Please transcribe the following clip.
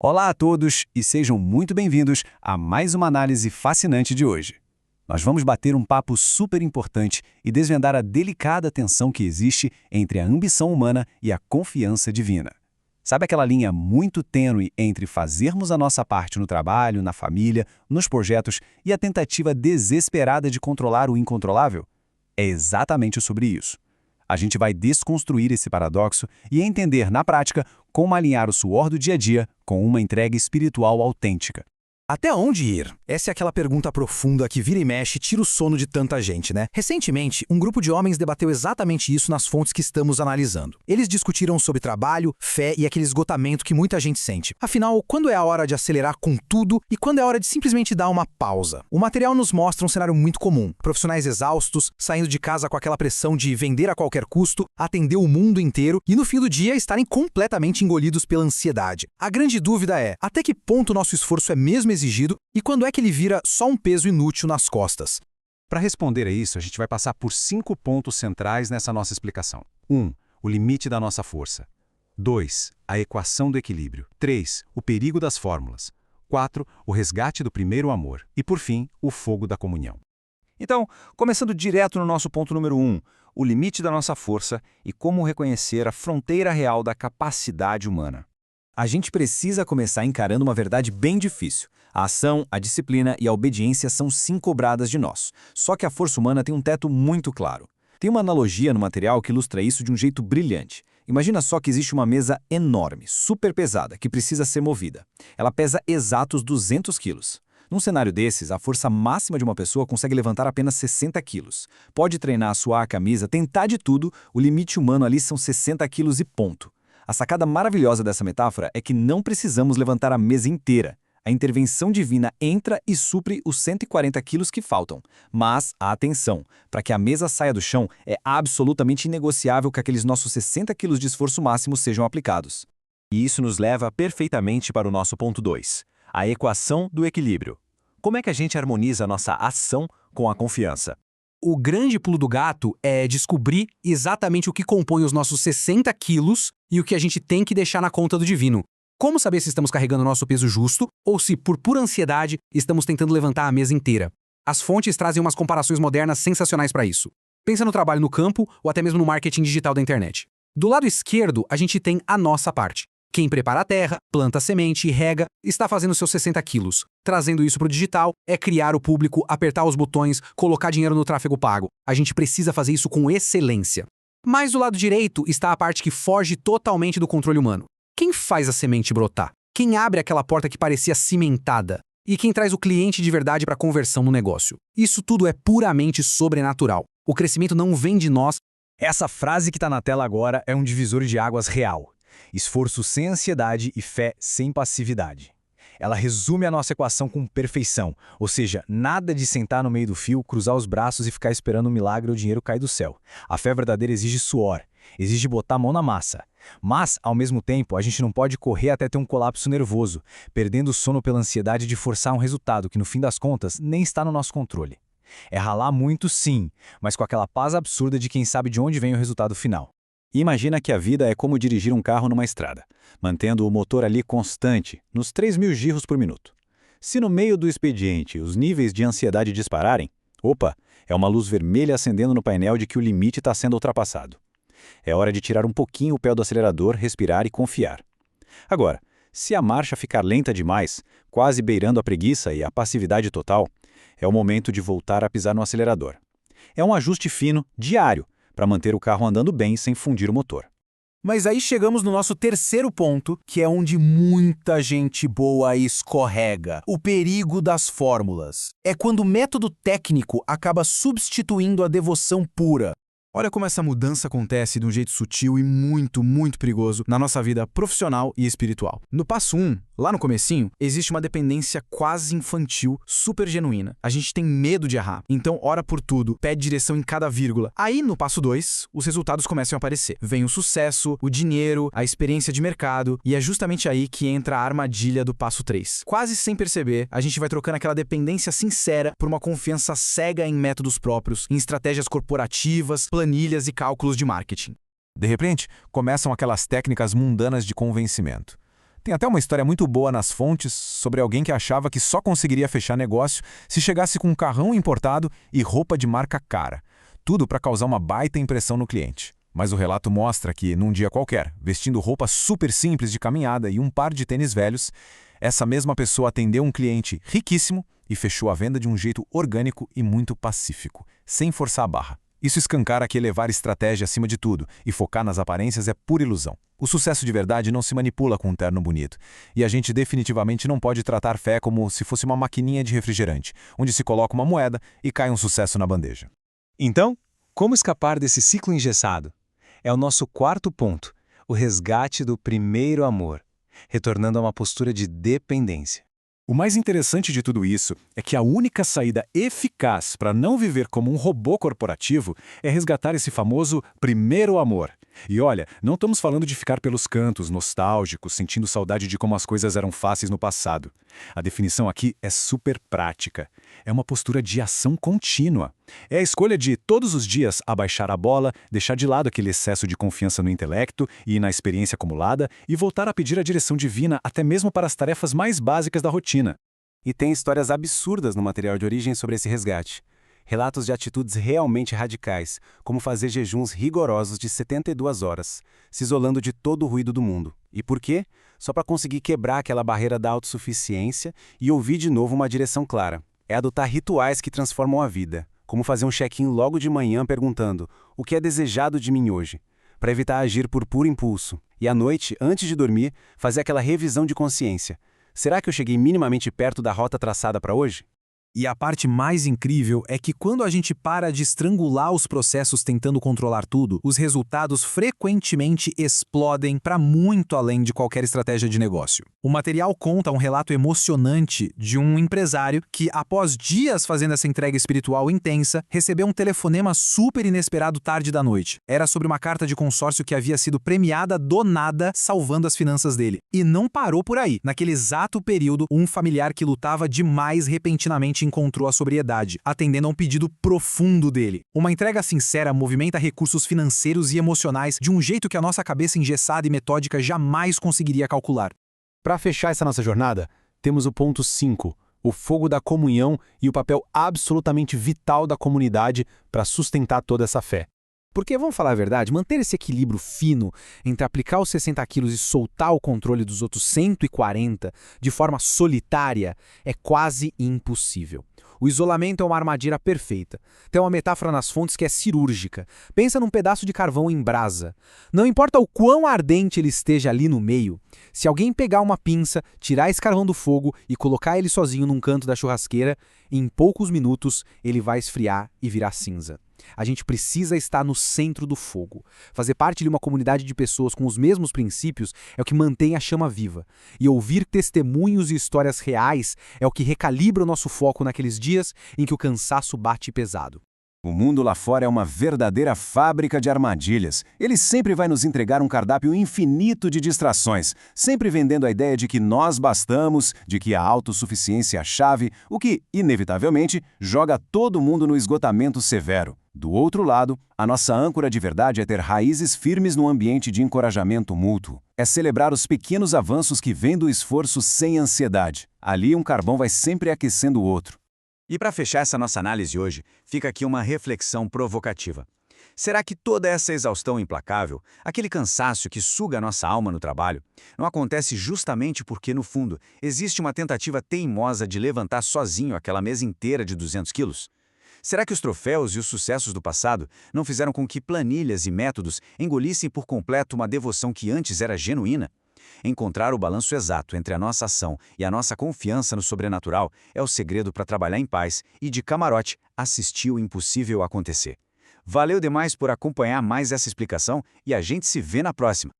Olá a todos e sejam muito bem-vindos a mais uma análise fascinante de hoje. Nós vamos bater um papo super importante e desvendar a delicada tensão que existe entre a ambição humana e a confiança divina. Sabe aquela linha muito tênue entre fazermos a nossa parte no trabalho, na família, nos projetos e a tentativa desesperada de controlar o incontrolável? É exatamente sobre isso. A gente vai desconstruir esse paradoxo e entender, na prática, como alinhar o suor do dia a dia com uma entrega espiritual autêntica. Até onde ir? Essa é aquela pergunta profunda que vira e mexe e tira o sono de tanta gente, né? Recentemente, um grupo de homens debateu exatamente isso nas fontes que estamos analisando. Eles discutiram sobre trabalho, fé e aquele esgotamento que muita gente sente. Afinal, quando é a hora de acelerar com tudo e quando é a hora de simplesmente dar uma pausa? O material nos mostra um cenário muito comum. Profissionais exaustos, saindo de casa com aquela pressão de vender a qualquer custo, atender o mundo inteiro e no fim do dia estarem completamente engolidos pela ansiedade. A grande dúvida é, até que ponto nosso esforço é mesmo exigido e quando é que ele vira só um peso inútil nas costas? Para responder a isso, a gente vai passar por 5 pontos centrais nessa nossa explicação. 1. O limite da nossa força. 2. A equação do equilíbrio. 3. O perigo das fórmulas. 4. O resgate do primeiro amor. E, por fim, o fogo da comunhão. Então, começando direto no nosso ponto número 1, o limite da nossa força e como reconhecer a fronteira real da capacidade humana. A gente precisa começar encarando uma verdade bem difícil. A ação, a disciplina e a obediência são sim cobradas de nós. Só que a força humana tem um teto muito claro. Tem uma analogia no material que ilustra isso de um jeito brilhante. Imagina só que existe uma mesa enorme, super pesada, que precisa ser movida. Ela pesa exatos 200 quilos. Num cenário desses, a força máxima de uma pessoa consegue levantar apenas 60 quilos. Pode treinar, suar a camisa, tentar de tudo, o limite humano ali são 60 quilos e ponto. A sacada maravilhosa dessa metáfora é que não precisamos levantar a mesa inteira. A intervenção divina entra e supre os 140 quilos que faltam. Mas, atenção, para que a mesa saia do chão, é absolutamente inegociável que aqueles nossos 60 quilos de esforço máximo sejam aplicados. E isso nos leva perfeitamente para o nosso ponto 2, a equação do equilíbrio. Como é que a gente harmoniza a nossa ação com a confiança? O grande pulo do gato é descobrir exatamente o que compõe os nossos 60 quilos e o que a gente tem que deixar na conta do divino. Como saber se estamos carregando o nosso peso justo ou se, por pura ansiedade, estamos tentando levantar a mesa inteira? As fontes trazem umas comparações modernas sensacionais para isso. Pensa no trabalho no campo ou até mesmo no marketing digital da internet. Do lado esquerdo, a gente tem a nossa parte. Quem prepara a terra, planta a semente e rega, está fazendo seus 60 quilos. Trazendo isso para o digital é criar o público, apertar os botões, colocar dinheiro no tráfego pago. A gente precisa fazer isso com excelência. Mas do lado direito está a parte que foge totalmente do controle humano. Quem faz a semente brotar? Quem abre aquela porta que parecia cimentada? E quem traz o cliente de verdade para a conversão no negócio? Isso tudo é puramente sobrenatural. O crescimento não vem de nós. Essa frase que está na tela agora é um divisor de águas real. Esforço sem ansiedade e fé sem passividade. Ela resume a nossa equação com perfeição, ou seja, nada de sentar no meio do fio, cruzar os braços e ficar esperando um milagre ou o dinheiro cair do céu. A fé verdadeira exige suor, exige botar a mão na massa. Mas, ao mesmo tempo, a gente não pode correr até ter um colapso nervoso, perdendo o sono pela ansiedade de forçar um resultado que, no fim das contas, nem está no nosso controle. É ralar muito sim, mas com aquela paz absurda de quem sabe de onde vem o resultado final. Imagina que a vida é como dirigir um carro numa estrada, mantendo o motor ali constante, nos 3.000 giros por minuto. Se no meio do expediente os níveis de ansiedade dispararem, opa, é uma luz vermelha acendendo no painel de que o limite está sendo ultrapassado. É hora de tirar um pouquinho o pé do acelerador, respirar e confiar. Agora, se a marcha ficar lenta demais, quase beirando a preguiça e a passividade total, é o momento de voltar a pisar no acelerador. É um ajuste fino, diário, para manter o carro andando bem sem fundir o motor. Mas aí chegamos no nosso terceiro ponto, que é onde muita gente boa escorrega. O perigo das fórmulas. É quando o método técnico acaba substituindo a devoção pura. Olha como essa mudança acontece de um jeito sutil e muito, muito perigoso na nossa vida profissional e espiritual. No passo 1, lá no comecinho, existe uma dependência quase infantil, super genuína. A gente tem medo de errar, então ora por tudo, pede direção em cada vírgula. Aí, no passo 2, os resultados começam a aparecer. Vem o sucesso, o dinheiro, a experiência de mercado, e é justamente aí que entra a armadilha do passo 3. Quase sem perceber, a gente vai trocando aquela dependência sincera por uma confiança cega em métodos próprios, em estratégias corporativas, planilhas e cálculos de marketing. De repente, começam aquelas técnicas mundanas de convencimento. Tem até uma história muito boa nas fontes sobre alguém que achava que só conseguiria fechar negócio se chegasse com um carrão importado e roupa de marca cara. Tudo para causar uma baita impressão no cliente. Mas o relato mostra que, num dia qualquer, vestindo roupa super simples de caminhada e um par de tênis velhos, essa mesma pessoa atendeu um cliente riquíssimo e fechou a venda de um jeito orgânico e muito pacífico, sem forçar a barra. Isso escancara que elevar estratégia acima de tudo e focar nas aparências é pura ilusão. O sucesso de verdade não se manipula com um terno bonito. E a gente definitivamente não pode tratar fé como se fosse uma maquininha de refrigerante, onde se coloca uma moeda e cai um sucesso na bandeja. Então, como escapar desse ciclo engessado? É o nosso quarto ponto, o resgate do primeiro amor, retornando a uma postura de dependência. O mais interessante de tudo isso é que a única saída eficaz para não viver como um robô corporativo é resgatar esse famoso primeiro amor. E olha, não estamos falando de ficar pelos cantos, nostálgicos, sentindo saudade de como as coisas eram fáceis no passado. A definição aqui é super prática. É uma postura de ação contínua. É a escolha de, todos os dias, abaixar a bola, deixar de lado aquele excesso de confiança no intelecto e na experiência acumulada e voltar a pedir a direção divina até mesmo para as tarefas mais básicas da rotina. E tem histórias absurdas no material de origem sobre esse resgate. Relatos de atitudes realmente radicais, como fazer jejuns rigorosos de 72 horas, se isolando de todo o ruído do mundo. E por quê? Só para conseguir quebrar aquela barreira da autossuficiência e ouvir de novo uma direção clara. É adotar rituais que transformam a vida, como fazer um check-in logo de manhã perguntando o que é desejado de mim hoje, para evitar agir por puro impulso. E à noite, antes de dormir, fazer aquela revisão de consciência. Será que eu cheguei minimamente perto da rota traçada para hoje? E a parte mais incrível é que quando a gente para de estrangular os processos tentando controlar tudo, os resultados frequentemente explodem para muito além de qualquer estratégia de negócio. O material conta um relato emocionante de um empresário que, após dias fazendo essa entrega espiritual intensa, recebeu um telefonema super inesperado tarde da noite. Era sobre uma carta de consórcio que havia sido premiada do nada, salvando as finanças dele. E não parou por aí. Naquele exato período, um familiar que lutava demais repentinamente encontrou a sobriedade, atendendo a um pedido profundo dele. Uma entrega sincera movimenta recursos financeiros e emocionais de um jeito que a nossa cabeça engessada e metódica jamais conseguiria calcular. Para fechar essa nossa jornada, temos o ponto 5, o fogo da comunhão e o papel absolutamente vital da comunidade para sustentar toda essa fé. Porque, vamos falar a verdade, manter esse equilíbrio fino entre aplicar os 60 quilos e soltar o controle dos outros 140 de forma solitária é quase impossível. O isolamento é uma armadilha perfeita. Tem uma metáfora nas fontes que é cirúrgica. Pensa num pedaço de carvão em brasa. Não importa o quão ardente ele esteja ali no meio, se alguém pegar uma pinça, tirar esse carvão do fogo e colocar ele sozinho num canto da churrasqueira, em poucos minutos ele vai esfriar e virar cinza. A gente precisa estar no centro do fogo. Fazer parte de uma comunidade de pessoas com os mesmos princípios é o que mantém a chama viva. E ouvir testemunhos e histórias reais é o que recalibra o nosso foco naqueles dias em que o cansaço bate pesado. O mundo lá fora é uma verdadeira fábrica de armadilhas. Ele sempre vai nos entregar um cardápio infinito de distrações, sempre vendendo a ideia de que nós bastamos, de que a autossuficiência é a chave, o que, inevitavelmente, joga todo mundo no esgotamento severo. Do outro lado, a nossa âncora de verdade é ter raízes firmes num ambiente de encorajamento mútuo. É celebrar os pequenos avanços que vêm do esforço sem ansiedade. Ali um carvão vai sempre aquecendo o outro. E para fechar essa nossa análise hoje, fica aqui uma reflexão provocativa. Será que toda essa exaustão implacável, aquele cansaço que suga a nossa alma no trabalho, não acontece justamente porque, no fundo, existe uma tentativa teimosa de levantar sozinho aquela mesa inteira de 200 quilos? Será que os troféus e os sucessos do passado não fizeram com que planilhas e métodos engolissem por completo uma devoção que antes era genuína? Encontrar o balanço exato entre a nossa ação e a nossa confiança no sobrenatural é o segredo para trabalhar em paz e, de camarote, assistir o impossível acontecer. Valeu demais por acompanhar mais essa explicação e a gente se vê na próxima.